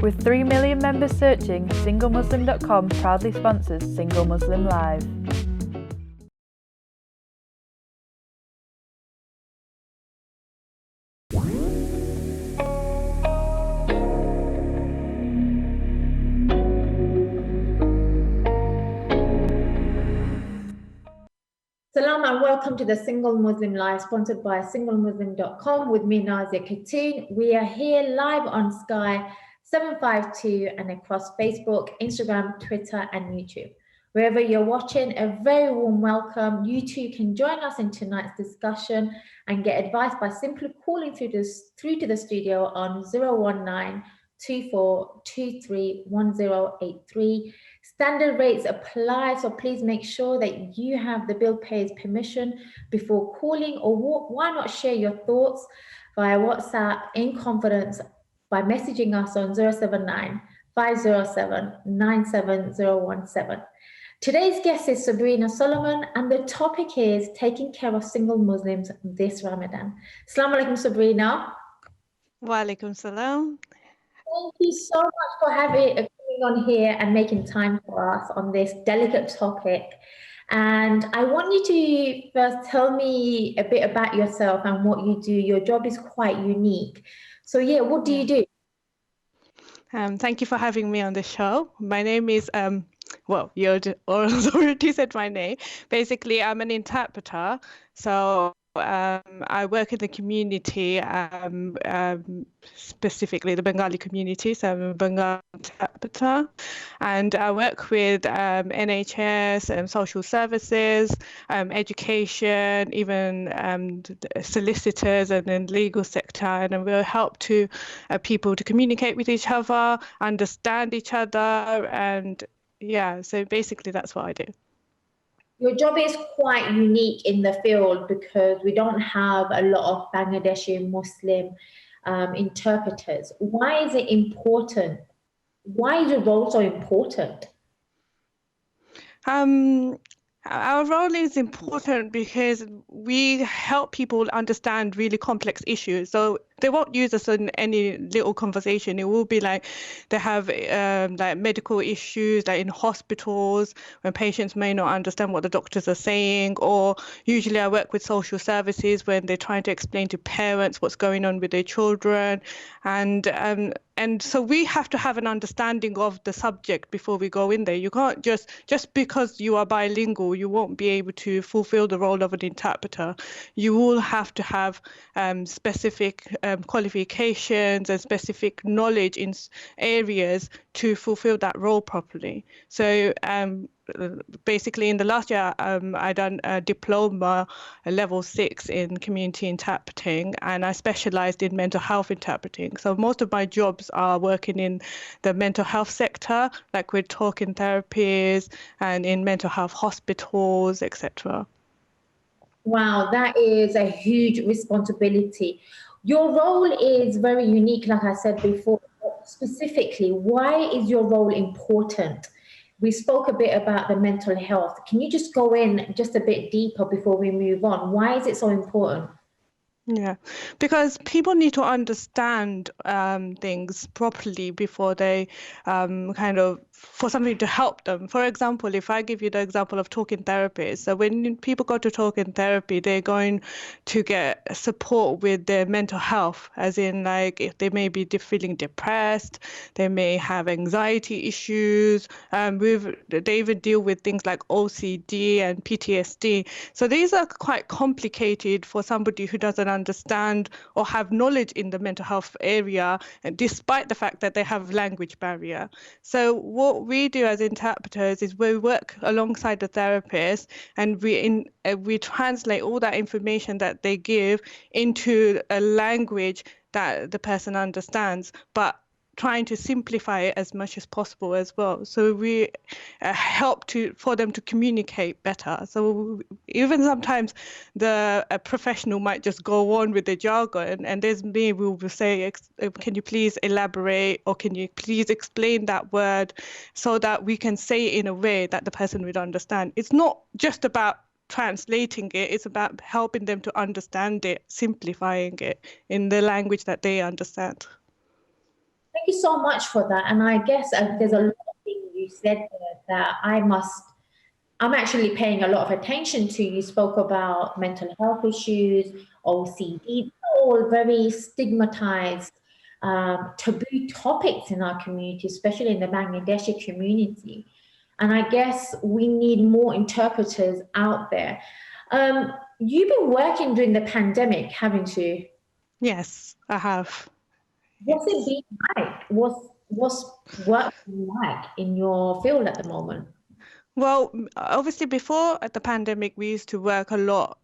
With 3 million members searching, SingleMuslim.com proudly sponsors Single Muslim Live. Salam and welcome to the Single Muslim Live, sponsored by SingleMuslim.com with me, Nazia Khatun. We are here live on Sky 752 and across Facebook, Instagram, Twitter, and YouTube. Wherever you're watching, a very warm welcome. You too can join us in tonight's discussion and get advice by simply calling through to the studio on 019 2423 1083. Standard rates apply, so please make sure that you have the bill payer's permission before calling, or why not share your thoughts via WhatsApp in confidence by messaging us on 079 507 97017. Today's guest is Sobrina Soloman, and the topic is taking care of single Muslims this Ramadan. Assalamu alaikum, Sobrina. Wa alaikum salam. Thank you so much for coming on here and making time for us on this delicate topic. And I want you to first tell me a bit about yourself and what you do. Your job is quite unique. So yeah, what do you do? Thank you for having me on the show. My name is, well, you already said my name. Basically, I'm an interpreter. So I work in the community, specifically the Bengali community. So I'm a Bengali interpreter, and I work with NHS, social services, education, even solicitors, and then legal sector, and we'll help to people to communicate with each other, understand each other, and yeah. So basically, that's what I do. Your job is quite unique in the field because we don't have a lot of Bangladeshi Muslim interpreters. Why is it important? Why is your role so important? Our role is important because we help people understand really complex issues. So they won't use us in any little conversation. It will be like they have like medical issues, like in hospitals, when patients may not understand what the doctors are saying. Or usually I work with social services when they're trying to explain to parents what's going on with their children. And so we have to have an understanding of the subject before we go in there. You can't just because you are bilingual, you won't be able to fulfill the role of an interpreter. You will have to have specific qualifications and specific knowledge in areas to fulfill that role properly. So basically in the last year, I done a diploma, a level 6 in community interpreting, and I specialized in mental health interpreting. So most of my jobs are working in the mental health sector, like with talking therapies and in mental health hospitals, etc. Wow, that is a huge responsibility. Your role is very unique, like I said before. Specifically, why is your role important? We spoke a bit about the mental health. Can you just go in just a bit deeper before we move on? Why is it so important? Yeah, because people need to understand things properly before they for something to help them. For example, if I give you the example of talking therapies, so when people go to talking therapy, they're going to get support with their mental health, as in like if they may be feeling depressed, they may have anxiety issues, they even deal with things like OCD and PTSD. So these are quite complicated for somebody who doesn't understand or have knowledge in the mental health area, despite the fact that they have language barrier. So what we do as interpreters is we work alongside the therapist, and we translate all that information that they give into a language that the person understands, but trying to simplify it as much as possible as well. So we help for them to communicate better. So even sometimes a professional might just go on with the jargon, and there's me, we will say, can you please elaborate, or can you please explain that word, so that we can say it in a way that the person would understand. It's not just about translating it. It's about helping them to understand it, simplifying it in the language that they understand. Thank you so much for that. And I guess there's a lot of things you said there that I'm actually paying a lot of attention to. You spoke about mental health issues, OCD, all very stigmatized, taboo topics in our community, especially in the Bangladeshi community. And I guess we need more interpreters out there. You've been working during the pandemic, haven't you? Yes, I have. What's it been like? What's work been like in your field at the moment? Well, obviously before the pandemic, we used to work a lot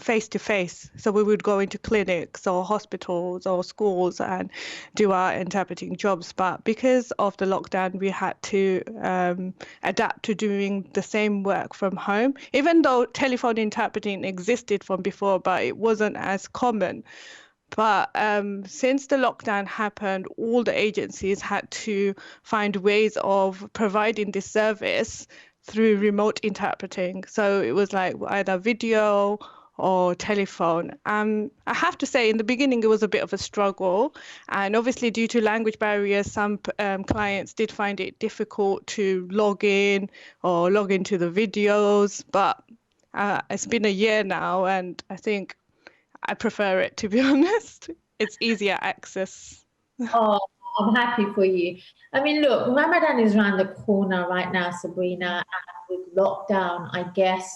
face to face. So we would go into clinics or hospitals or schools and do our interpreting jobs. But because of the lockdown, we had to adapt to doing the same work from home, even though telephone interpreting existed from before, but it wasn't as common. But since the lockdown happened, all the agencies had to find ways of providing this service through remote interpreting. So it was like either video or telephone. I have to say, in the beginning, it was a bit of a struggle. And obviously, due to language barriers, some clients did find it difficult to log in or log into the videos. But it's been a year now, and I think I prefer it, to be honest. It's easier access. Oh, I'm happy for you. I mean, look, Ramadan is around the corner right now, Sabrina, and with lockdown, I guess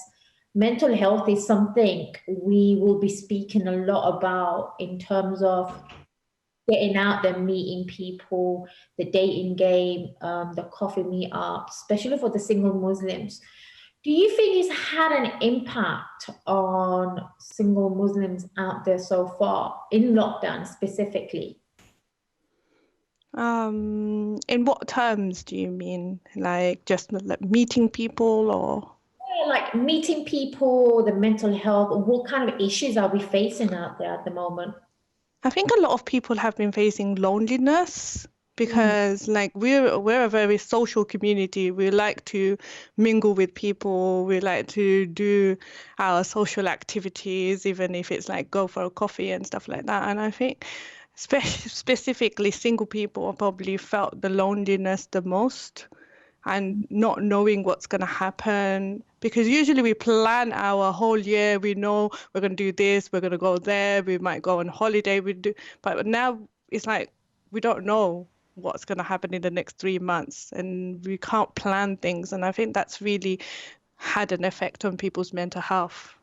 mental health is something we will be speaking a lot about in terms of getting out there, meeting people, the dating game, the coffee meetup, especially for the single Muslims. Do you think it's had an impact on single Muslims out there so far, in lockdown specifically? In what terms do you mean? Like just like meeting people or? Yeah, like meeting people, the mental health, what kind of issues are we facing out there at the moment? I think a lot of people have been facing loneliness because like we're a very social community. We like to mingle with people. We like to do our social activities, even if it's like go for a coffee and stuff like that. And I think specifically single people probably felt the loneliness the most and not knowing what's going to happen, because usually we plan our whole year. We know we're going to do this, we're going to go there, we might go on holiday, but now it's like we don't know what's going to happen in the next 3 months and we can't plan things. And I think that's really had an effect on people's mental health,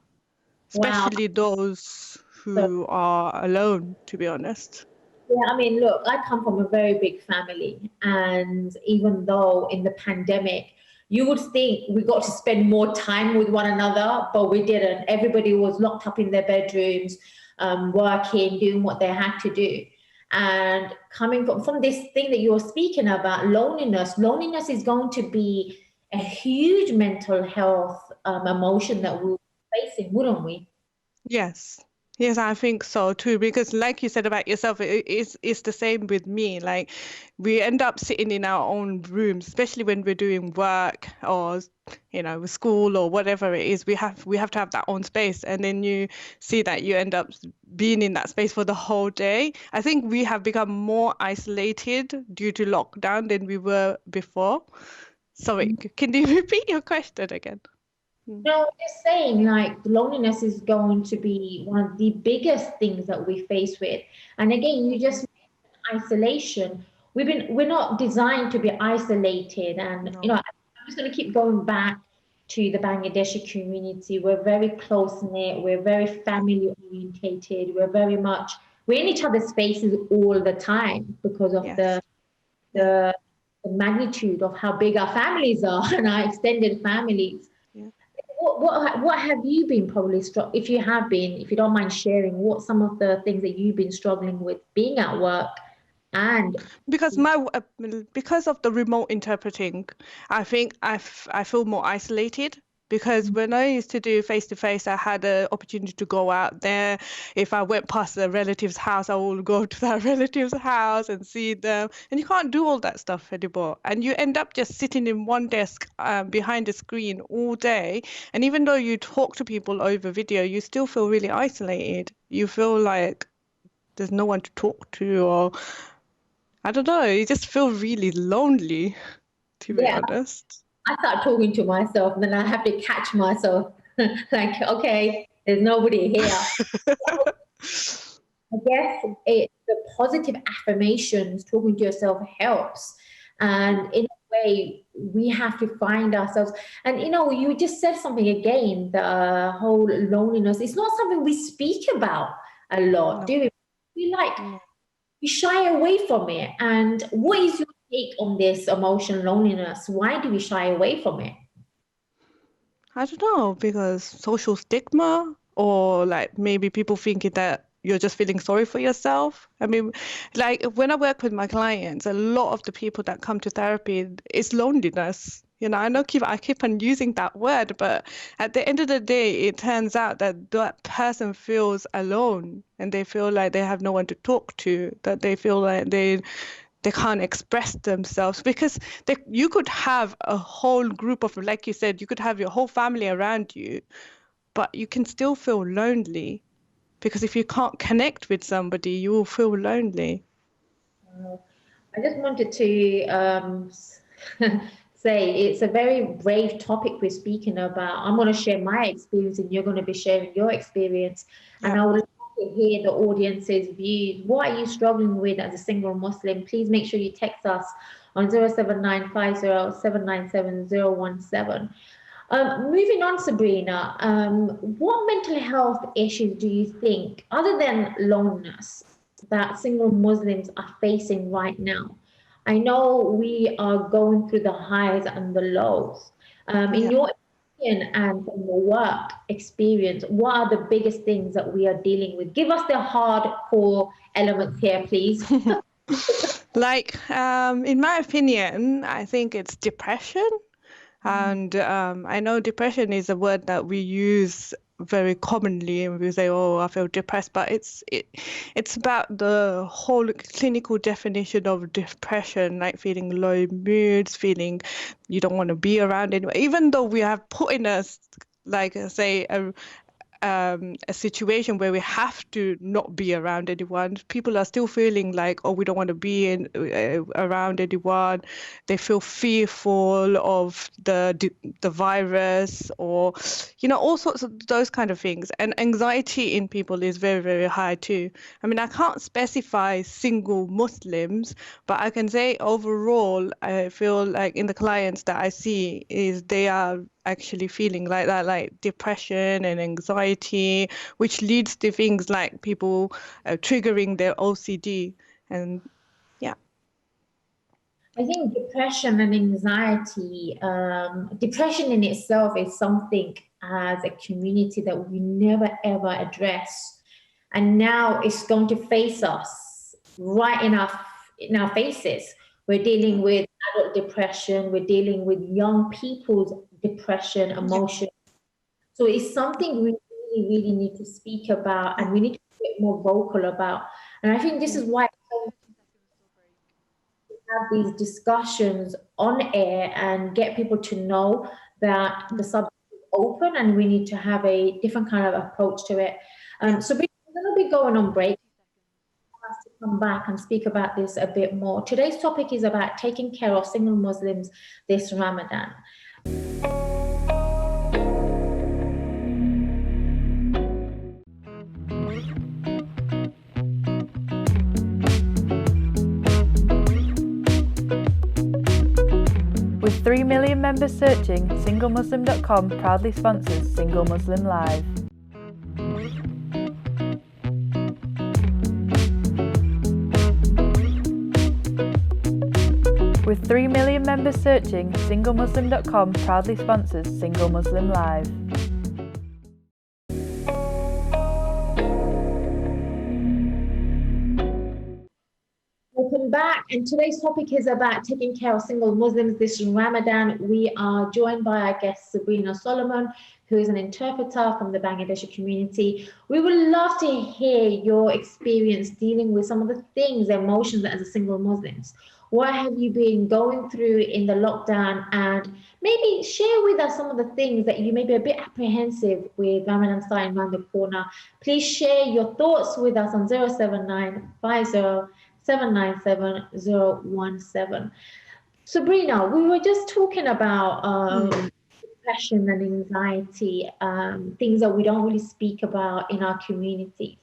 especially those who are alone, to be honest. Yeah, I mean, look, I come from a very big family, and even though in the pandemic, you would think we got to spend more time with one another, but we didn't. Everybody was locked up in their bedrooms, working, doing what they had to do. And coming from this thing that you were speaking about, loneliness is going to be a huge mental health emotion that we're facing, wouldn't we? Yes. Yes, I think so too, because like you said about yourself, it's the same with me. Like we end up sitting in our own rooms, especially when we're doing work or, school or whatever it is. We have to have that own space. And then you see that you end up being in that space for the whole day. I think we have become more isolated due to lockdown than we were before. Sorry, can you repeat your question again? No, just saying, like, loneliness is going to be one of the biggest things that we face with. And again, you just mentioned isolation. We're not designed to be isolated. And, No. I'm just going to keep going back to the Bangladeshi community. We're very close-knit. We're very family-orientated. We're in each other's faces all the time because of the magnitude of how big our families are and our extended families. What have you been probably if you don't mind sharing, what some of the things that you've been struggling with being at work? And because of the remote interpreting, I think I feel more isolated Because when I used to do face-to-face, I had an opportunity to go out there. If I went past a relative's house, I would go to that relative's house and see them. And you can't do all that stuff anymore. And you end up just sitting in one desk behind a screen all day. And even though you talk to people over video, you still feel really isolated. You feel like there's no one to talk to, or I don't know, you just feel really lonely, to be honest. I start talking to myself, and then I have to catch myself. Like, okay, there's nobody here. I guess the positive affirmations, talking to yourself helps. And in a way, we have to find ourselves. And, you just said something again, the whole loneliness. It's not something we speak about a lot, do we? We shy away from it. And what is your take on this emotional loneliness? Why do we shy away from it? I don't know, because social stigma, or like maybe people thinking that you're just feeling sorry for yourself. I mean, like when I work with my clients, a lot of the people that come to therapy is loneliness. I know I keep on using that word, but at the end of the day, it turns out that that person feels alone, and they feel like they have no one to talk to, that they feel like they can't express themselves, because you could have a whole group of, like you said, you could have your whole family around you, but you can still feel lonely, because if you can't connect with somebody, you will feel lonely. I just wanted to say it's a very brave topic we're speaking about. I'm going to share my experience, and you're going to be sharing your experience. Yeah. And I would love to hear the audience's views. What are you struggling with as a single Muslim? Please make sure you text us on 07950797017. Moving on, Sabrina, what mental health issues do you think, other than loneliness, that single Muslims are facing right now? I know we are going through the highs and the lows. In your opinion and from your work experience, what are the biggest things that we are dealing with? Give us the hardcore elements here, please. In my opinion, I think it's depression. And I know depression is a word that we use very commonly, and we say, "Oh, I feel depressed," but it's about the whole clinical definition of depression, like feeling low moods, feeling you don't want to be around anyone, even though we have put in us, like say, a situation where we have to not be around anyone. People are still feeling like, oh, we don't want to be around anyone. They feel fearful of the virus, or all sorts of those kind of things. And anxiety in people is very, very high too. I mean, I can't specify single Muslims, but I can say overall, I feel like in the clients that I see, is they are actually feeling like that, like depression and anxiety, which leads to things like people triggering their OCD. And I think depression and anxiety, depression in itself is something as a community that we never ever address, and now it's going to face us right in our faces. We're dealing with adult depression, we're dealing with young people's depression, emotion. So it's something we really, really need to speak about, and we need to get more vocal about. And I think this is why we have these discussions on air and get people to know that the subject is open, and we need to have a different kind of approach to it. So we're going to be going on break. To come back and speak about this a bit more. Today's topic is about taking care of single Muslims this Ramadan. With 3 million members searching, SingleMuslim.com proudly sponsors Single Muslim Live. With 3 million members searching, SingleMuslim.com proudly sponsors Single Muslim Live. Welcome back, and today's topic is about taking care of single Muslims this Ramadan. We are joined by our guest Sobrina Soloman, who is an interpreter from the Bangladeshi community. We would love to hear your experience dealing with some of the things, emotions as a single Muslims. What have you been going through in the lockdown, and maybe share with us some of the things that you may be a bit apprehensive with Ramadan starting around the corner. Please share your thoughts with us on 07950797017. Sabrina, we were just talking about depression and anxiety, things that we don't really speak about in our communities.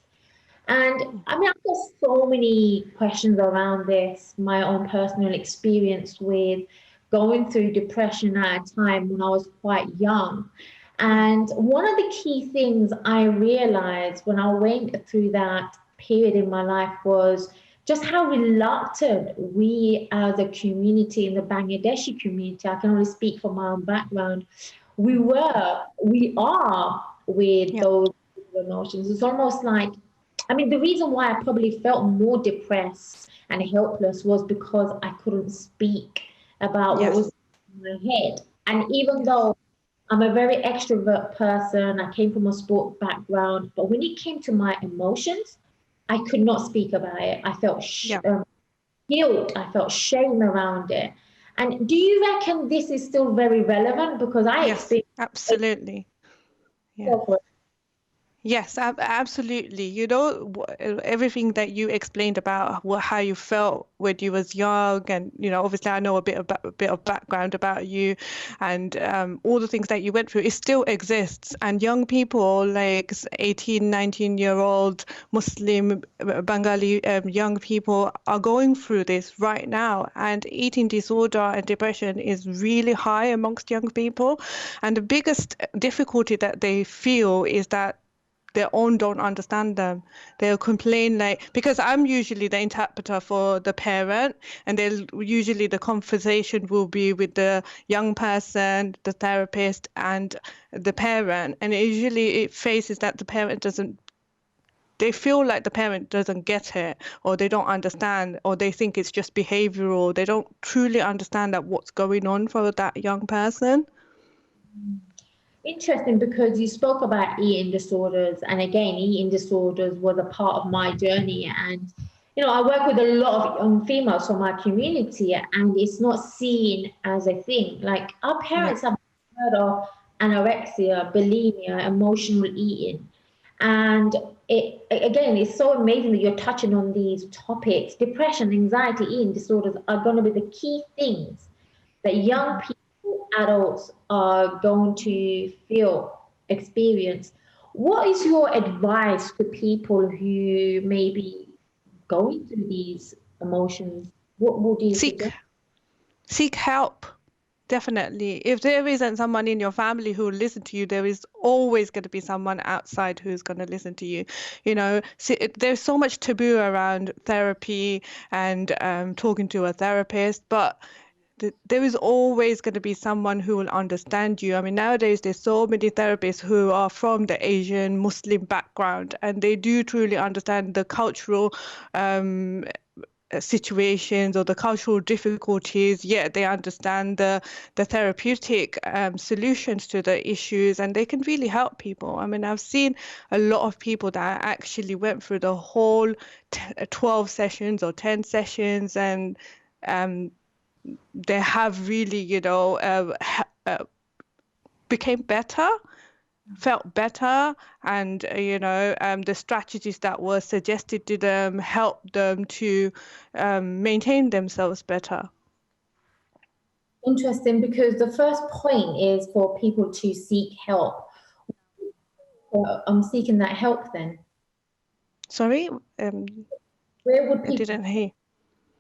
And I mean, I've got so many questions around this, my own personal experience with going through depression at a time when I was quite young. And one of the key things I realized when I went through that period in my life was just how reluctant we as a community in the Bangladeshi community, I can only speak from my own background, we are with those emotions. It's almost like, I mean, the reason why I probably felt more depressed and helpless was because I couldn't speak about what was in my head. And even though I'm a very extrovert person, I came from a sport background, but when it came to my emotions, I could not speak about it. I felt guilt, I felt shame around it. And do you reckon this is still very relevant? Because absolutely. Yeah. Yes, absolutely. You know, everything that you explained about how you felt when you was young, and obviously I know a bit of background about you, and all the things that you went through, it still exists. And young people, like 18, 19-year-old Muslim Bengali young people, are going through this right now. And eating disorder and depression is really high amongst young people. And the biggest difficulty that they feel is that their own don't understand them. They'll complain, because I'm usually the interpreter for the parent, and usually the conversation will be with the young person, the therapist, and the parent. And it faces that the parent they feel like the parent doesn't get it, or they don't understand, or they think it's just behavioral. They don't truly understand that what's going on for that young person. Interesting, because you spoke about eating disorders, and again, eating disorders was a part of my journey. And I work with a lot of young females from our community, and it's not seen as a thing. Like, our parents have heard of anorexia, bulimia, emotional eating, and it's so amazing that you're touching on these topics. Depression, anxiety, eating disorders are going to be the key things that young people, adults, are going to experience. What is your advice to people who may be going through these emotions? What would you suggest? Seek help. Definitely. If there isn't someone in your family who will listen to you, there is always going to be someone outside who's going to listen to you. There's so much taboo around therapy and talking to a therapist, but there is always going to be someone who will understand you. I mean, nowadays there's so many therapists who are from the Asian Muslim background, and they do truly understand the cultural situations or the cultural difficulties. Yet they understand the therapeutic solutions to the issues, and they can really help people. I mean, I've seen a lot of people that actually went through the whole 12 sessions or 10 sessions, and they have really, became better, felt better, and the strategies that were suggested to them helped them to maintain themselves better. Interesting, because the first point is for people to seek help. I'm seeking that help then. Sorry, where would people, I didn't hear.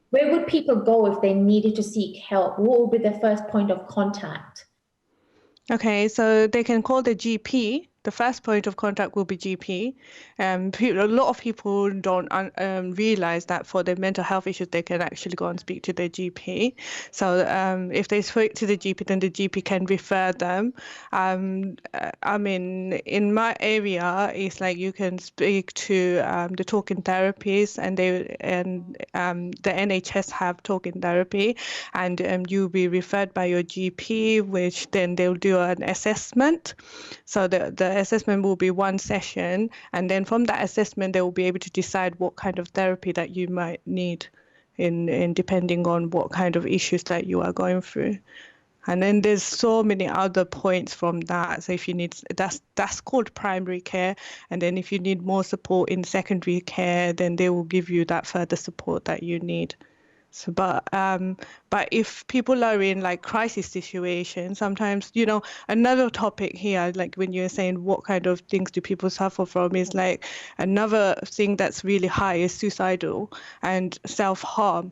Where would people go if they needed to seek help? What would be their first point of contact? Okay, so they can call the GP The first point of contact will be GP. A lot of people don't realize that for their mental health issues, they can actually go and speak to their GP. So if they speak to the GP, then the GP can refer them. I mean, in my area, it's like you can speak to the talking therapies, and the NHS have talking therapy, and you'll be referred by your GP, which then they'll do an assessment. So the assessment will be one session, and then from that assessment, they will be able to decide what kind of therapy that you might need in depending on what kind of issues that you are going through. And then there's so many other points from that. So if you need, that's called primary care. And then if you need more support in secondary care, then they will give you that further support that you need. So, but if people are in like crisis situations, sometimes, you know, another topic here, like when you're saying what kind of things do people suffer from, is like another thing that's really high is suicidal and self-harm,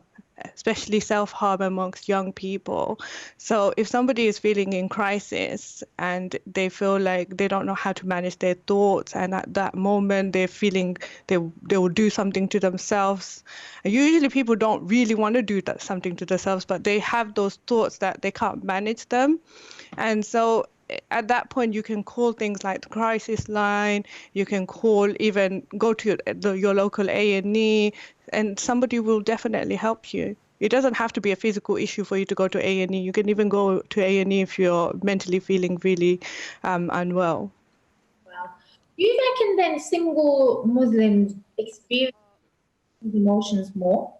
especially self-harm amongst young people. So if somebody is feeling in crisis and they feel like they don't know how to manage their thoughts, and at that moment they're feeling they will do something to themselves. And usually people don't really want to do that something to themselves, but they have those thoughts that they can't manage them. And so at that point, you can call things like the crisis line. You can even go to your local A&E, and somebody will definitely help you. It doesn't have to be a physical issue for you to go to A&E. You can even go to A&E if you're mentally feeling really unwell. Wow. Do you reckon then single Muslims experience emotions more?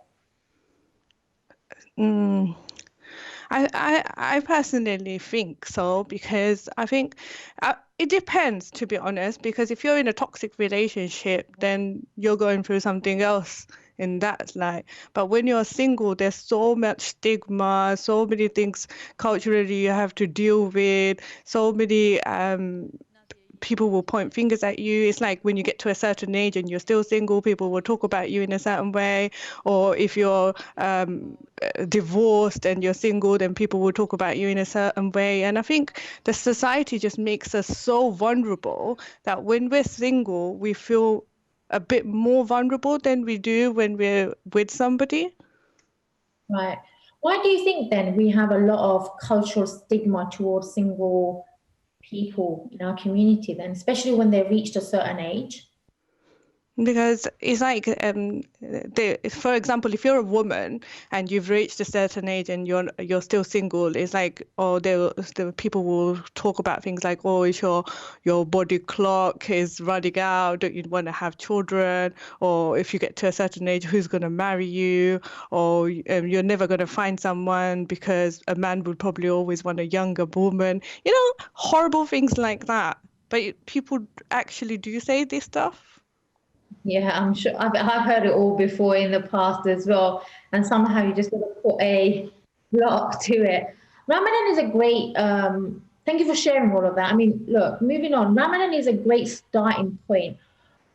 I personally think so, because I think it depends, to be honest, because if you're in a toxic relationship, then you're going through something else in that light. But when you're single, there's so much stigma, so many things culturally you have to deal with, so many people will point fingers at you. It's like when you get to a certain age and you're still single, people will talk about you in a certain way. Or if you're divorced and you're single, then people will talk about you in a certain way. And I think the society just makes us so vulnerable that when we're single, we feel a bit more vulnerable than we do when we're with somebody. Right. Why do you think then we have a lot of cultural stigma towards single people in our community then, especially when they've reached a certain age? Because it's like, for example, if you're a woman and you've reached a certain age and you're still single, it's like, oh, the people will talk about things like, oh, is your body clock is running out, don't you want to have children? Or if you get to a certain age, who's going to marry you? Or you're never going to find someone because a man would probably always want a younger woman. You know, horrible things like that. But people actually do say this stuff. Yeah, I'm sure I've heard it all before in the past as well. And somehow you just got to put a block to it. Ramadan is a great, thank you for sharing all of that. I mean, look, moving on, Ramadan is a great starting point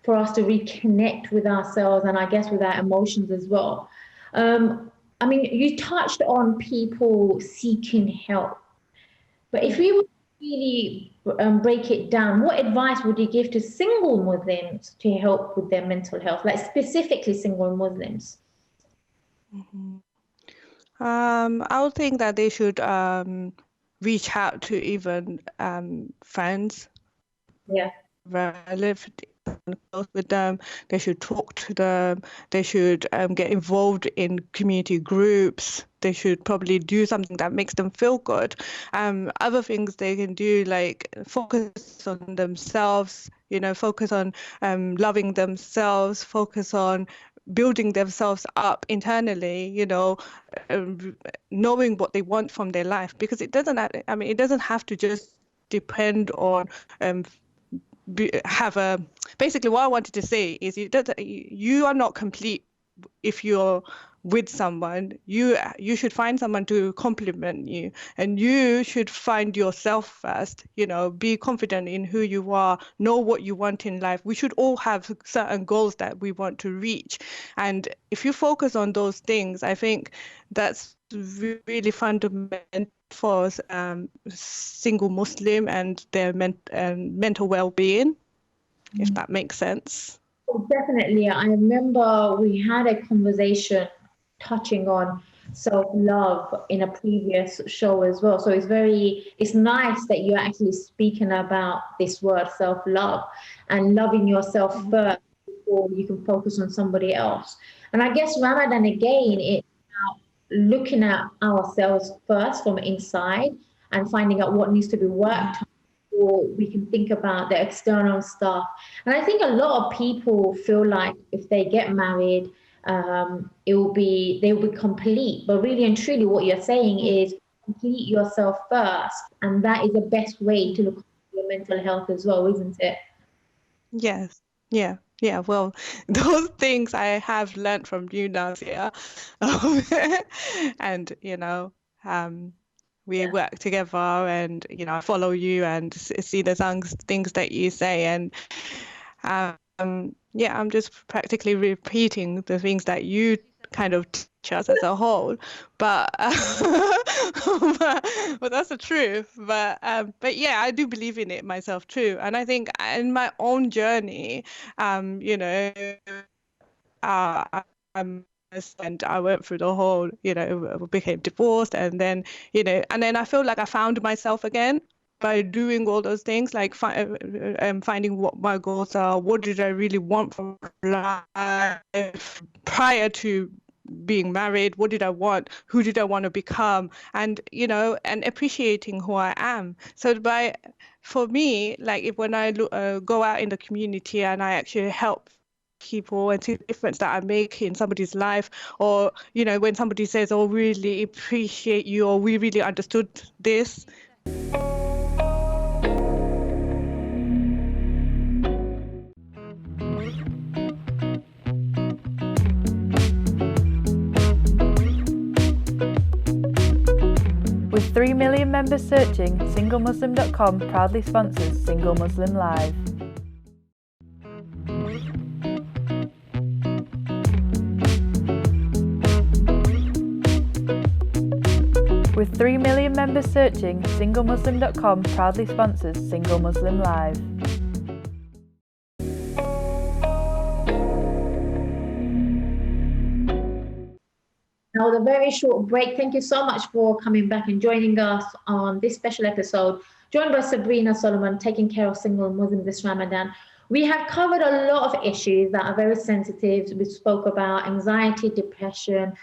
for us to reconnect with ourselves and I guess with our emotions as well. I mean, you touched on people seeking help, but if we would really break it down, what advice would you give to single Muslims to help with their mental health, like specifically single Muslims? I would think that they should reach out to even friends, relatives, close with them. They should talk to them. They should get involved in community groups. They should probably do something that makes them feel good. Other things they can do, like focus on themselves, you know, focus on loving themselves, focus on building themselves up internally, you know, knowing what they want from their life, because it doesn't have to just depend on basically what I wanted to say is you are not complete if you're with someone. You should find someone to complement you, and you should find yourself first, you know, be confident in who you are, know what you want in life. We should all have certain goals that we want to reach, and if you focus on those things, I think that's really fundamental for single Muslim and their mental well-being, if that makes sense. Oh, definitely. I remember we had a conversation touching on self-love in a previous show as well. So it's nice that you're actually speaking about this word self-love and loving yourself first before you can focus on somebody else. And I guess Ramadan again, it's about looking at ourselves first from inside and finding out what needs to be worked on, or we can think about the external stuff. And I think a lot of people feel like if they get married, they will be complete. But really and truly, what you're saying is complete yourself first, and that is the best way to look at your mental health as well, isn't it? Yes. Yeah. Yeah. Well, those things I have learned from you, Nazia. And, we work together, and, I follow you and see the things that you say. And I'm just practically repeating the things that you kind of teach us as a whole, but but that's the truth. But yeah, I do believe in it myself too, and I think in my own journey, I'm and I went through the whole, became divorced, and then I feel like I found myself again by doing all those things, like finding what my goals are, what did I really want from life prior to being married, what did I want, who did I want to become, and and appreciating who I am. So for me, like when I go out in the community and I actually help people and see the difference that I make in somebody's life, or when somebody says, "Oh, really appreciate you," or "We really understood this." With 3 million members searching, SingleMuslim.com proudly sponsors Single Muslim Live. With 3 million members searching, SingleMuslim.com proudly sponsors Single Muslim Live. Now, with a very short break, thank you so much for coming back and joining us on this special episode, joined by Sobrina Soloman, taking care of single Muslims this Ramadan. We have covered a lot of issues that are very sensitive. We spoke about anxiety, depression,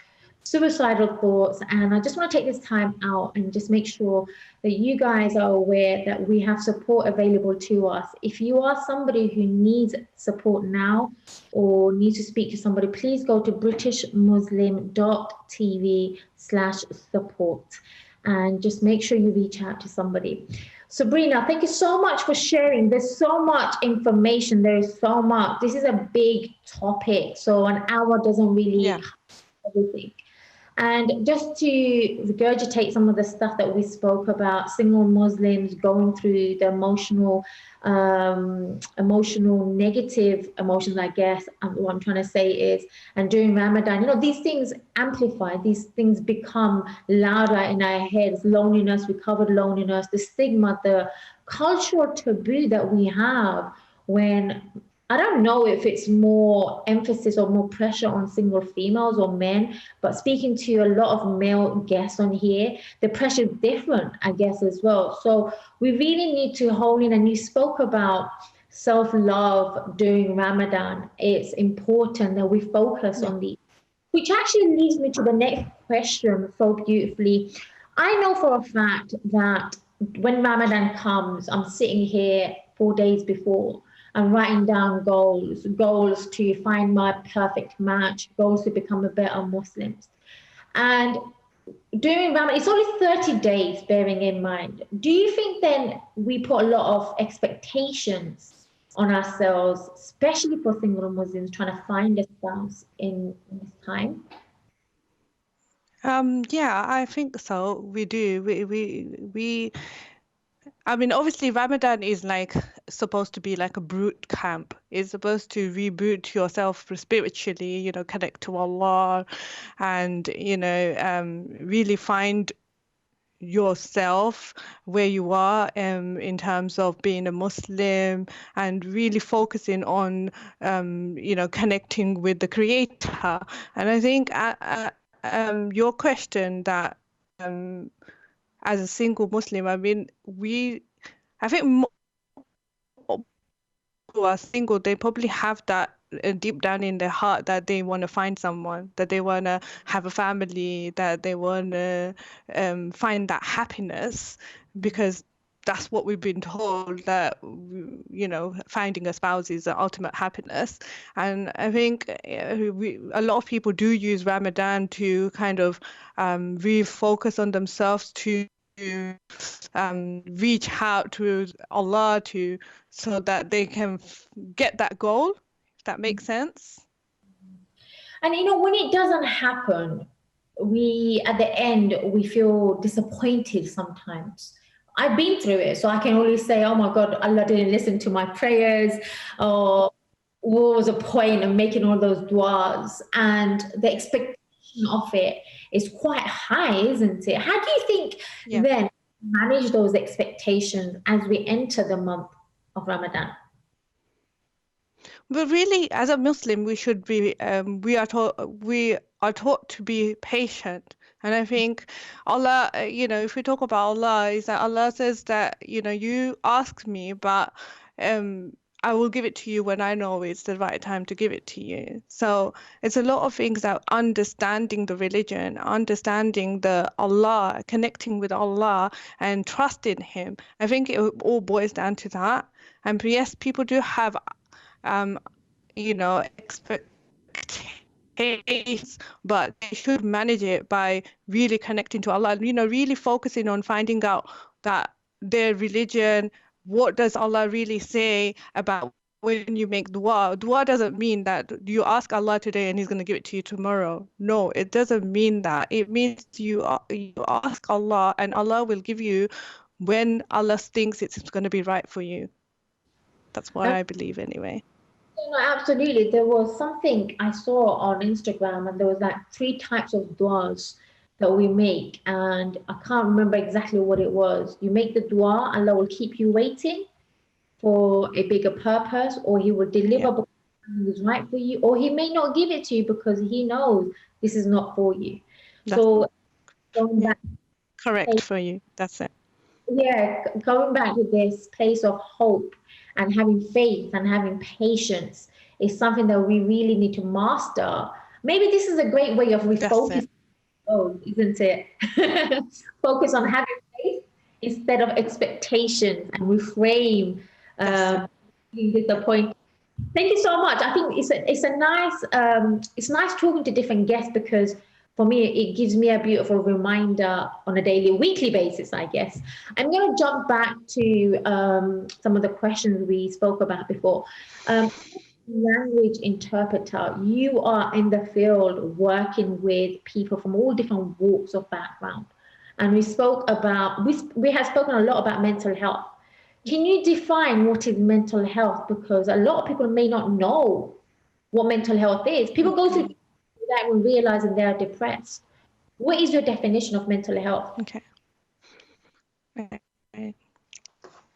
suicidal thoughts, and I just want to take this time out and just make sure that you guys are aware that we have support available to us. If you are somebody who needs support now or needs to speak to somebody, please go to britishmuslim.tv/support and just make sure you reach out to somebody. Sabrina, thank you so much for sharing. There's so much information. There is so much. This is a big topic, so an hour doesn't really cover everything. And just to regurgitate some of the stuff that we spoke about, single Muslims going through the emotional negative emotions, I guess, what I'm trying to say is, and during Ramadan, these things amplify, these things become louder in our heads. Loneliness, we covered loneliness, the stigma, the cultural taboo that we have when, I don't know if it's more emphasis or more pressure on single females or men, but speaking to a lot of male guests on here, the pressure is different, I guess, as well. So we really need to hone in, and you spoke about self-love during Ramadan. It's important that we focus on these, which actually leads me to the next question so beautifully. I know for a fact that when Ramadan comes, I'm sitting here 4 days before, I'm writing down goals to find my perfect match, goals to become a better Muslim. And during Ramadan, it's only 30 days, bearing in mind. Do you think then we put a lot of expectations on ourselves, especially for single Muslims trying to find a spouse in this time? Yeah, I think so. We do. I mean, obviously, Ramadan is like supposed to be like a boot camp. It's supposed to reboot yourself spiritually, you know, connect to Allah, and really find yourself where you are in terms of being a Muslim, and really focusing on connecting with the Creator. And I think your question that as a single Muslim, I mean, I think more who are single, they probably have that deep down in their heart that they want to find someone, that they want to have a family, that they want to find that happiness, because that's what we've been told, that finding a spouse is the ultimate happiness. And I think a lot of people do use Ramadan to kind of refocus on themselves, to reach out to Allah, so that they can get that goal, if that makes sense. And when it doesn't happen, at the end we feel disappointed sometimes. I've been through it, so I can only say, oh my God, Allah didn't listen to my prayers, or what was the point of making all those du'as? And the expectation of it is quite high, isn't it? How do you think then manage those expectations as we enter the month of Ramadan? But really, as a Muslim, we should be we are taught to be patient. And I think Allah, if we talk about Allah, is that Allah says that, you ask me, but I will give it to you when I know it's the right time to give it to you. So it's a lot of things that understanding the religion, understanding the Allah, connecting with Allah and trusting Him. I think it all boils down to that. And yes, people do have expectations, but they should manage it by really connecting to Allah, really focusing on finding out that their religion, what does Allah really say about when you make dua. Dua doesn't mean that you ask Allah today and He's going to give it to you tomorrow. No, it doesn't mean that. It means you ask Allah, and Allah will give you when Allah thinks it's going to be right for you. That's what I believe anyway. No, absolutely. There was something I saw on Instagram, and there was like 3 types of du'as that we make, and I can't remember exactly what it was. You make the dua, Allah will keep you waiting for a bigger purpose, or He will deliver because it's right for you, or He may not give it to you because He knows this is not for you. So going back, correct for you. That's it. Yeah, going back to this place of hope and having faith and having patience is something that we really need to master. Maybe this is a great way of refocusing, isn't it? Focus on having faith instead of expectations, and reframe being disappointed. Thank you so much. I think it's nice talking to different guests, because for me, it gives me a beautiful reminder on a daily, weekly basis, I guess. I'm going to jump back to some of the questions we spoke about before. Language interpreter, you are in the field working with people from all different walks of background. And we have spoken a lot about mental health. Can you define what is mental health? Because a lot of people may not know what mental health is. People go through that when realizing they are depressed. What is your definition of mental health? Okay.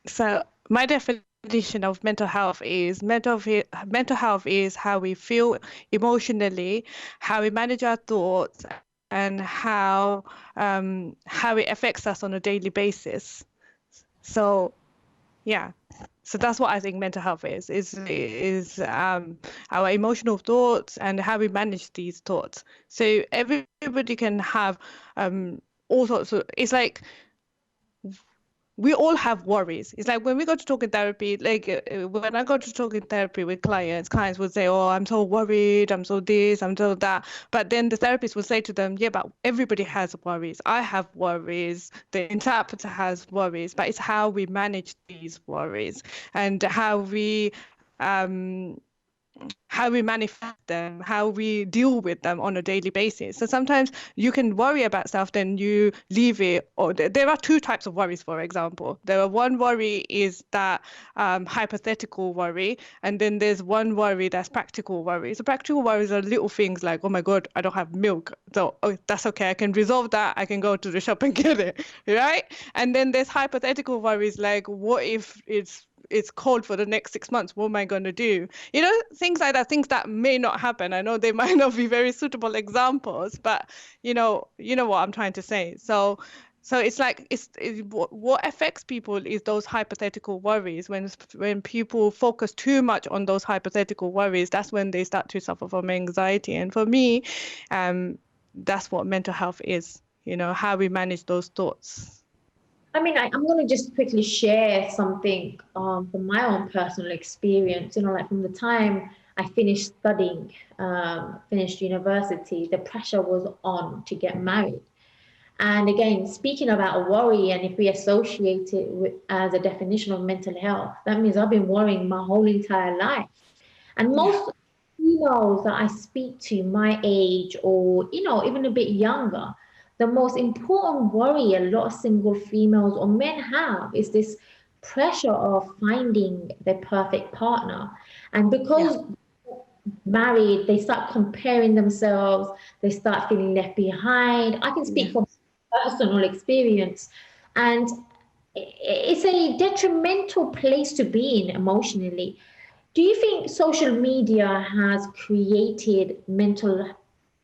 So my definition of mental health is how we feel emotionally, how we manage our thoughts, and how it affects us on a daily basis. So so that's what I think mental health is our emotional thoughts and how we manage these thoughts. So everybody can have all sorts of, it's like we all have worries. It's like when we go to talk in therapy, like when I go to talk in therapy with clients would say, oh, I'm so worried, I'm so this, I'm so that. But then the therapist will say to them, yeah, but everybody has worries. I have worries. The interpreter has worries. But it's how we manage these worries and how we how we manifest them, how we deal with them on a daily basis. So sometimes you can worry about stuff, then you leave it. Or there are two types of worries, for example. One worry is that hypothetical worry, and then there's one worry that's practical worry. So practical worries are little things like, oh my God, I don't have milk. So that's okay, I can resolve that. I can go to the shop and get it, right? And then there's hypothetical worries like, what if it's cold for the next 6 months? What am I going to do? You know, things like that, things that may not happen. I know they might not be very suitable examples, but you know what I'm trying to say. So it's like what affects people is those hypothetical worries. When people focus too much on those hypothetical worries, that's when they start to suffer from anxiety. And for me, that's what mental health is. You know, how we manage those thoughts. I mean, I'm going to just quickly share something from my own personal experience. You know, like from the time I finished studying, finished university, the pressure was on to get married. And again, speaking about worry, and if we associate it with, as a definition of mental health, that means I've been worrying my whole entire life. And most females that I speak to my age, or, you know, even a bit younger, the most important worry a lot of single females or men have is this pressure of finding the perfect partner. And because married, they start comparing themselves, they start feeling left behind. I can speak from personal experience. And it's a detrimental place to be in emotionally. Do you think social media has created mental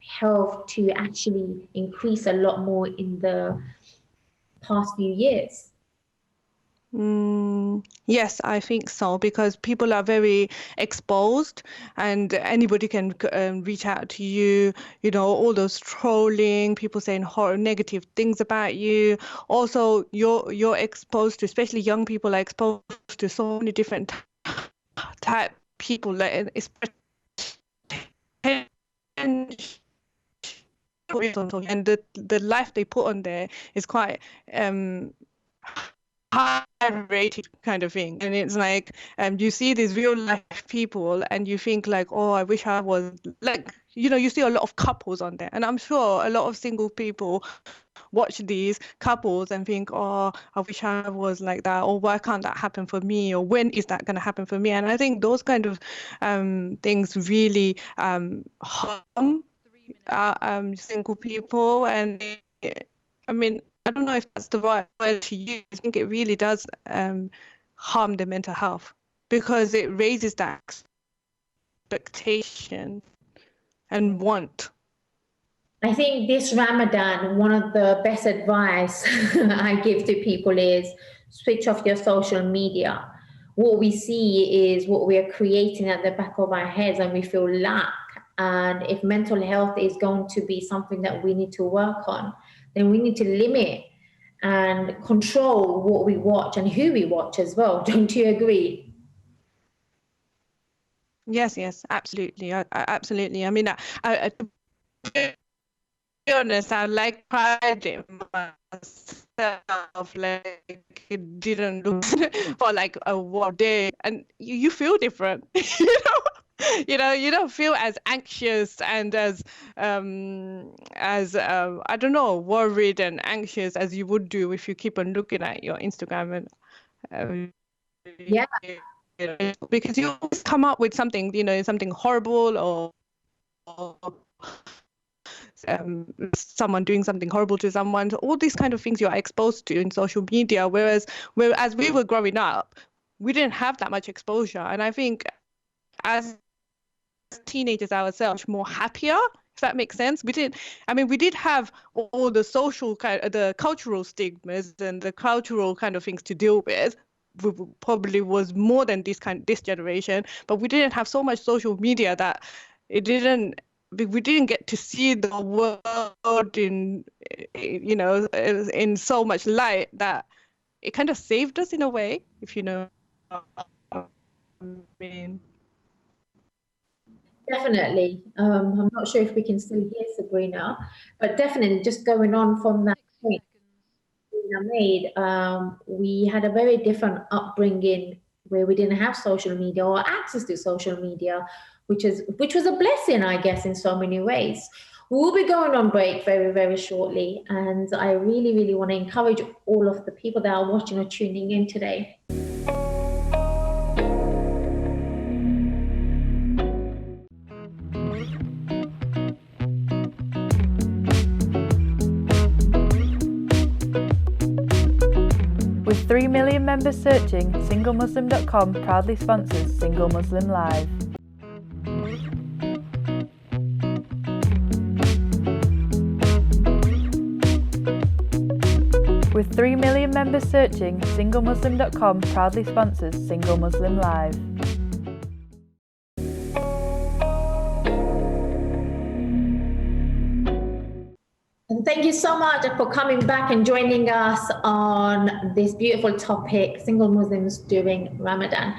health to actually increase a lot more in the past few years? Yes, I think so, because people are very exposed and anybody can reach out to you, you know, all those trolling, people saying negative things about you. Also, you're exposed to, especially young people are exposed to so many different type people, like especially and the life they put on there is quite high rated kind of thing. And it's like you see these real life people and you think like, oh, I wish I was like, you know, you see a lot of couples on there, and I'm sure a lot of single people watch these couples and think, oh, I wish I was like that, or why can't that happen for me, or when is that going to happen for me? And I think those kind of things really harm single people. And I mean, I don't know if that's the right word to use. I think it really does harm the mental health, because it raises that expectation and want. I think this Ramadan, one of the best advice I give to people is switch off your social media. What we see is what we are creating at the back of our heads, and we feel lack. And if mental health is going to be something that we need to work on, then we need to limit and control what we watch and who we watch as well. Don't you agree? Yes, absolutely. Absolutely. I mean, I to be honest, I like pride in myself. Like, it didn't look for like a one day, and you feel different, you know. You don't feel as anxious and as I don't know, worried and anxious as you would do if you keep on looking at your Instagram and Yeah. because you always come up with something, you know, something horrible, or someone doing something horrible to someone. So all these kind of things you are exposed to in social media, whereas we were growing up, we didn't have that much exposure. And I think as teenagers ourselves, more happier, if that makes sense. We did have all the social the cultural stigmas and the cultural kind of things to deal with. We probably was more than this generation, but we didn't have so much social media that we didn't get to see the world in, you know, in so much light that it kind of saved us in a way, if you know what I mean. Definitely. I'm not sure if we can still hear Sabrina, but definitely just going on from that point Sabrina made, we had a very different upbringing where we didn't have social media or access to social media. which was a blessing, I guess, in so many ways. We'll be going on break very, very shortly, and I really, really want to encourage all of the people that are watching or tuning in today. With 3 million members searching, SingleMuslim.com proudly sponsors Single Muslim Live. With 3 million members searching, SingleMuslim.com proudly sponsors Single Muslim Live. And thank you so much for coming back and joining us on this beautiful topic, single Muslims during Ramadan.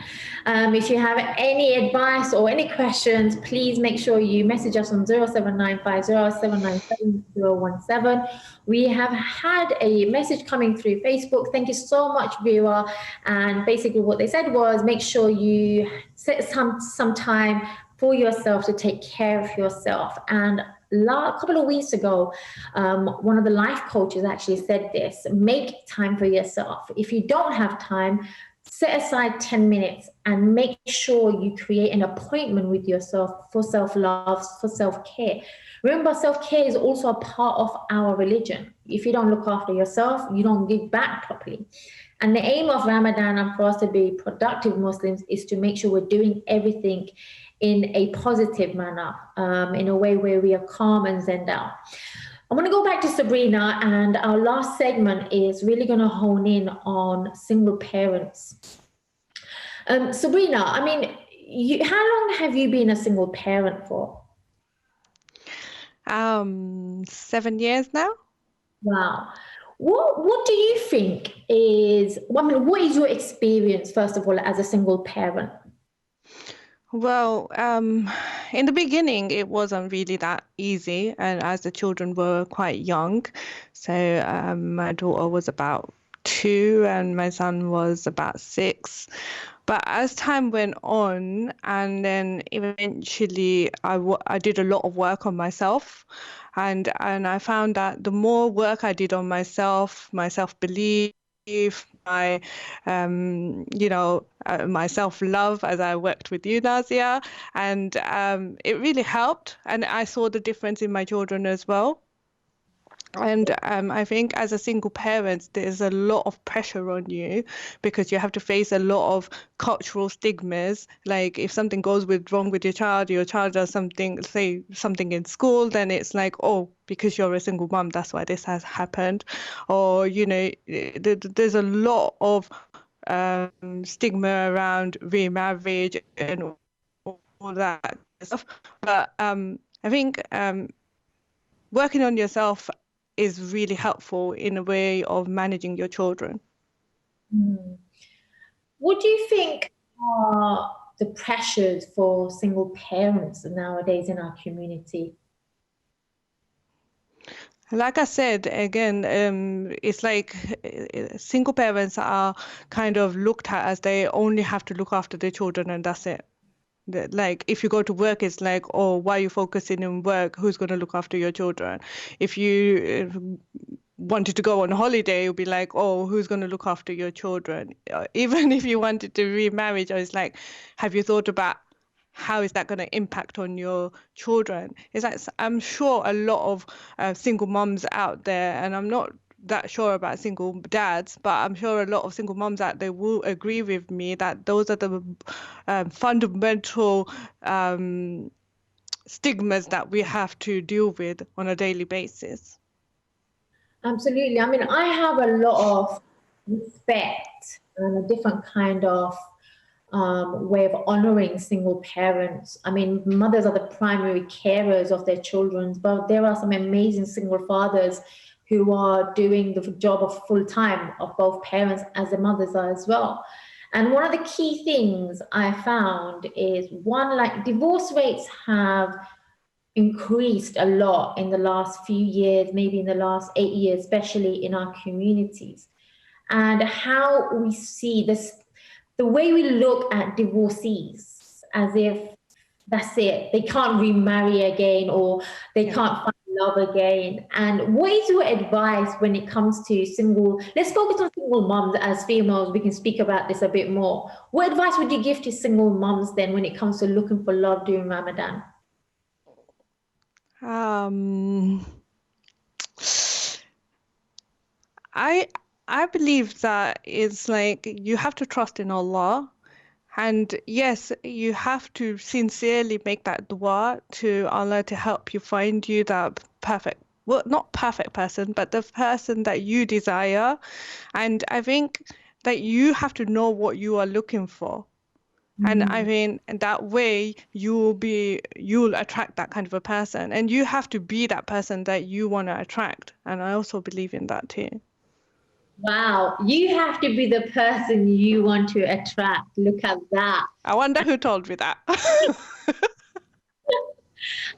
If you have any advice or any questions, please make sure you message us on 07950797017. We have had a message coming through Facebook. Thank you so much, viewer. And basically what they said was, make sure you set some time for yourself to take care of yourself. And a couple of weeks ago, one of the life coaches actually said this: make time for yourself. If you don't have time, set aside 10 minutes and make sure you create an appointment with yourself for self-love, for self-care. Remember, self-care is also a part of our religion. If you don't look after yourself, you don't give back properly. And the aim of Ramadan and for us to be productive Muslims is to make sure we're doing everything in a positive manner, in a way where we are calm and zen down. I'm going to go back to Sobrina, and our last segment is really going to hone in on single parents. Sobrina, I mean, how long have you been a single parent for? 7 years now. Wow. What do you think is, what is your experience, first of all, as a single parent? Well, in the beginning, it wasn't really that easy, and as the children were quite young. So my daughter was about 2 and my son was about 6. But as time went on, and then eventually I did a lot of work on myself, and I found that the more work I did on myself, my self-belief, my my self-love, as I worked with you, Nazia, and it really helped, and I saw the difference in my children as well. And I think as a single parent, there's a lot of pressure on you because you have to face a lot of cultural stigmas. Like if something goes wrong with your child does something, say something in school, then it's like, oh, because you're a single mom, that's why this has happened. Or, there's a lot of stigma around remarriage and all that stuff. But I think working on yourself is really helpful in a way of managing your children. What do you think are the pressures for single parents nowadays in our community? Like I said, again, it's like single parents are kind of looked at as they only have to look after their children and that's it. Like if you go to work, it's like, oh, why are you focusing on work? Who's going to look after your children? If you wanted to go on holiday, you'll be like, oh, who's going to look after your children? Even if you wanted to remarry, it's like, have you thought about how is that going to impact on your children? It's like, I'm sure a lot of single moms out there, and I'm not that sure about single dads, but I'm sure a lot of single moms out there will agree with me that those are the fundamental stigmas that we have to deal with on a daily basis. Absolutely. I mean, I have a lot of respect and a different kind of way of honoring single parents. I mean, mothers are the primary carers of their children, but there are some amazing single fathers who are doing the job of full time of both parents as the mothers are as well. And one of the key things I found is one, like divorce rates have increased a lot in the last few years, maybe in the last 8 years, especially in our communities. And how we see this, the way we look at divorcees as if That's it. They can't remarry again, or they can't find love again. And what is your advice when it comes to single? Let's focus on single moms as females. We can speak about this a bit more. What advice would you give to single moms then when it comes to looking for love during Ramadan? I believe that it's like you have to trust in Allah. And yes, you have to sincerely make that dua to Allah to help you find you that perfect, well, not perfect person, but the person that you desire. And I think that you have to know what you are looking for. And I mean, that way you'll attract that kind of a person. And you have to be that person that you want to attract. And I also believe in that too. Wow, you have to be the person you want to attract. Look at that. I wonder who told me that.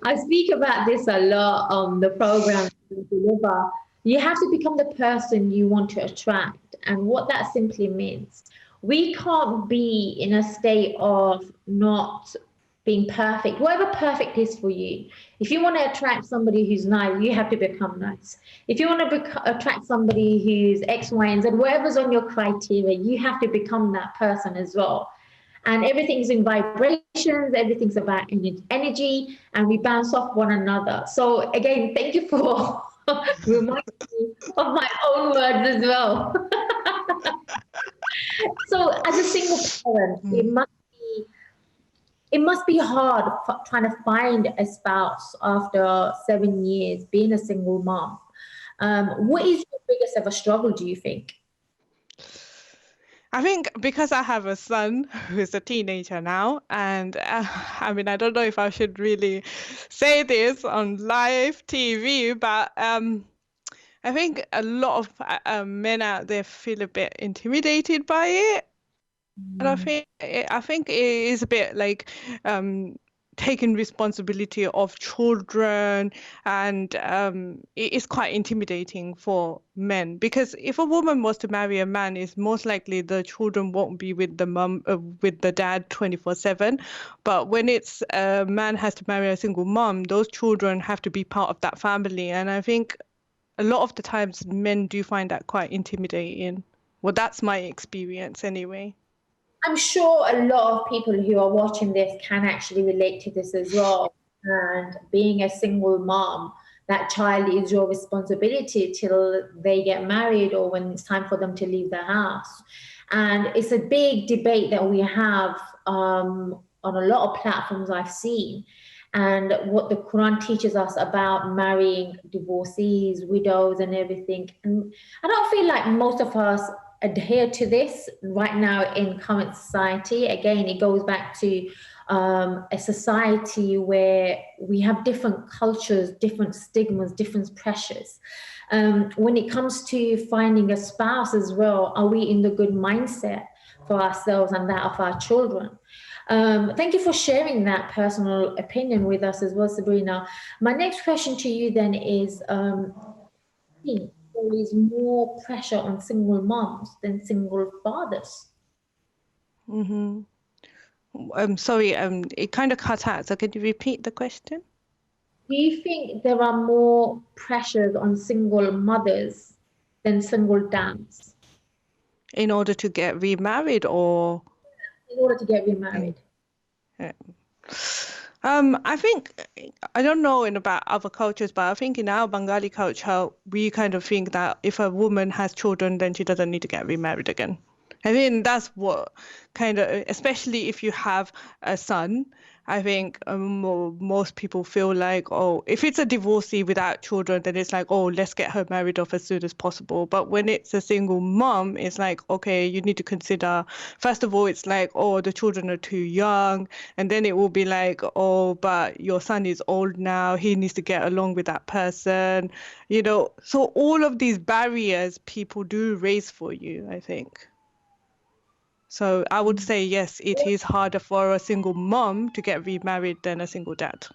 I speak about this a lot on the program we deliver. You have to become the person you want to attract. And what that simply means, we can't be in a state of not being perfect, whatever perfect is for you. If you want to attract somebody who's nice, you have to become nice. If you want to attract somebody who's X, Y, and Z, whatever's on your criteria, you have to become that person as well. And everything's in vibrations, everything's about energy, and we bounce off one another. So again, thank you for reminding me of my own words as well. So as a single parent, it must be hard trying to find a spouse after 7 years being a single mom. What is your biggest ever struggle, do you think? I think because I have a son who's a teenager now, and I mean, I don't know if I should really say this on live TV, but I think a lot of men out there feel a bit intimidated by it. And I think it is a bit like taking responsibility of children, and it is quite intimidating for men, because if a woman was to marry a man, it's most likely the children won't be with the mum, with the dad 24/7. But when it's a man has to marry a single mom, those children have to be part of that family. And I think a lot of the times men do find that quite intimidating. Well, that's my experience anyway. I'm sure a lot of people who are watching this can actually relate to this as well. And being a single mom, that child is your responsibility till they get married or when it's time for them to leave the house. And it's a big debate that we have on a lot of platforms I've seen. And what the Quran teaches us about marrying divorcees, widows, and everything. And I don't feel like most of us adhere to this right now in current society. Again, it goes back to a society where we have different cultures, different stigmas, different pressures. When it comes to finding a spouse as well, are we in the good mindset for ourselves and that of our children? Thank you for sharing that personal opinion with us as well, Sobrina. My next question to you then is, there is more pressure on single moms than single fathers. I'm sorry, it kind of cut out. So can you repeat the question? Do you think there are more pressures on single mothers than single dads? In order to get remarried, or? In order to get remarried. I think, I don't know about other cultures, but I think in our Bengali culture, we kind of think that if a woman has children, then she doesn't need to get remarried again. I think that's what kind of, especially if you have a son, I think most people feel like, oh, if it's a divorcee without children, then it's like, oh, let's get her married off as soon as possible. But when it's a single mom, it's like, okay, you need to consider, first of all, it's like, oh, the children are too young. And then it will be like, oh, but your son is old now. He needs to get along with that person. You know, so all of these barriers people do raise for you, I think. So I would say, yes, it is harder for a single mom to get remarried than a single dad.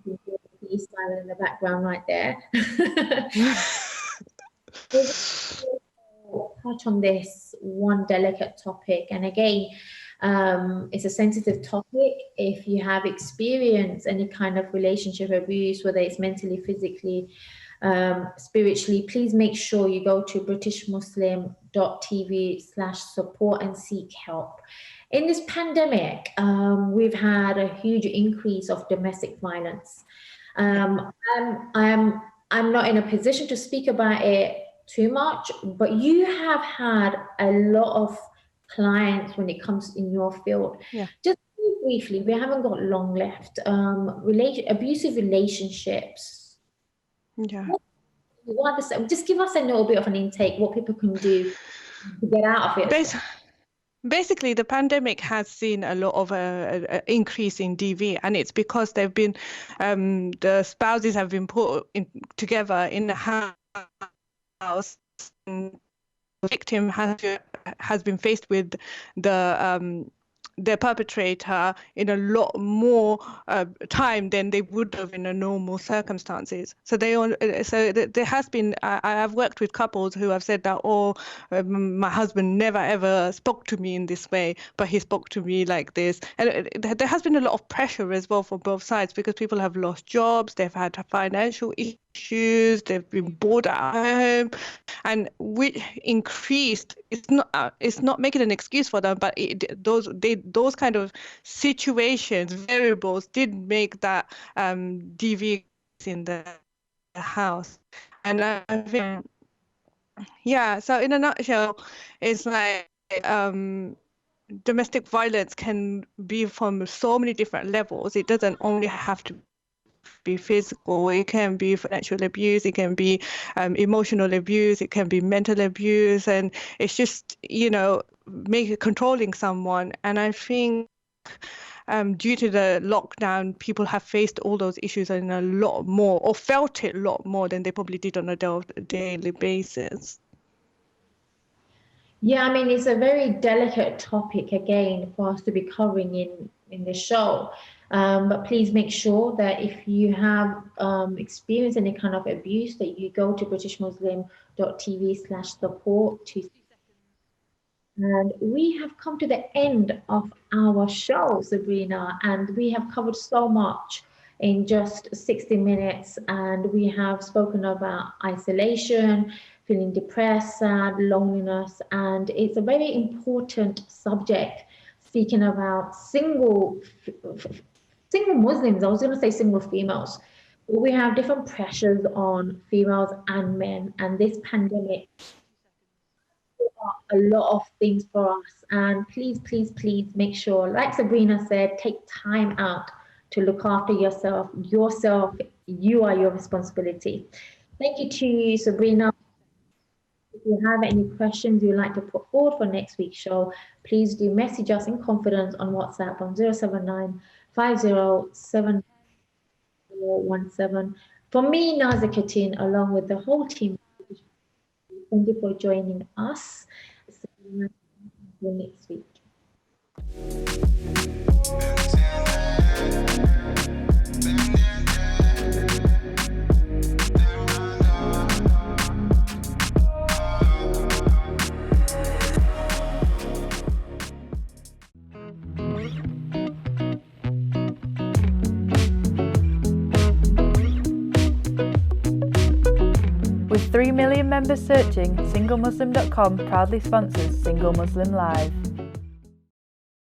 Okay, he's silent in the background right there. Touch on this one delicate topic. And again, It's a sensitive topic. If you have experienced any kind of relationship abuse, whether it's mentally, physically, spiritually, please make sure you go to britishmuslim.tv/support and seek help. In this pandemic, we've had a huge increase of domestic violence. I'm not in a position to speak about it too much, but you have had a lot of clients when it comes in your field. Yeah. Just briefly, we haven't got long left. Abusive relationships. Yeah. Just give us a little bit of an intake, what people can do to get out of it. Basically, the pandemic has seen a lot of increase in DV, and it's because they've been the spouses have been put together in the house, and the victim has been faced with the perpetrator in a lot more time than they would have in a normal circumstances. So there has been. I've worked with couples who have said that, my husband never ever spoke to me in this way, but he spoke to me like this. And there has been a lot of pressure as well for both sides, because people have lost jobs, they've had financial issues, they've been bored at home, and which increased. It's not making an excuse for them, but those kind of situations, variables, did make that DV in the house. And I think, yeah, so in a nutshell, it's like domestic violence can be from so many different levels. It doesn't only have to be physical. It can be financial abuse, it can be emotional abuse, it can be mental abuse, and it's just, controlling someone. And I think due to the lockdown, people have faced all those issues in a lot more, or felt it a lot more than they probably did on a daily basis. Yeah, I mean, it's a very delicate topic, again, for us to be covering in the show. But please make sure that if you have experienced any kind of abuse, that you go to britishmuslim.tv/support to. And we have come to the end of our show, Sabrina, and we have covered so much in just 60 minutes. And we have spoken about isolation, feeling depressed, sad, loneliness, and it's a very important subject, speaking about single Muslims. I was going to say single females. We have different pressures on females and men, and this pandemic a lot of things for us. And please make sure, like Sabrina said, take time out to look after yourself. You are your responsibility. Thank you to you, Sabrina. If you have any questions you'd like to put forward for next week's show, please do message us in confidence on WhatsApp on 079 507 417. For me, Nazia Khatun, along with the whole team, thank you for joining us. See you next week. With 3 million members searching, singlemuslim.com proudly sponsors Single Muslim Live.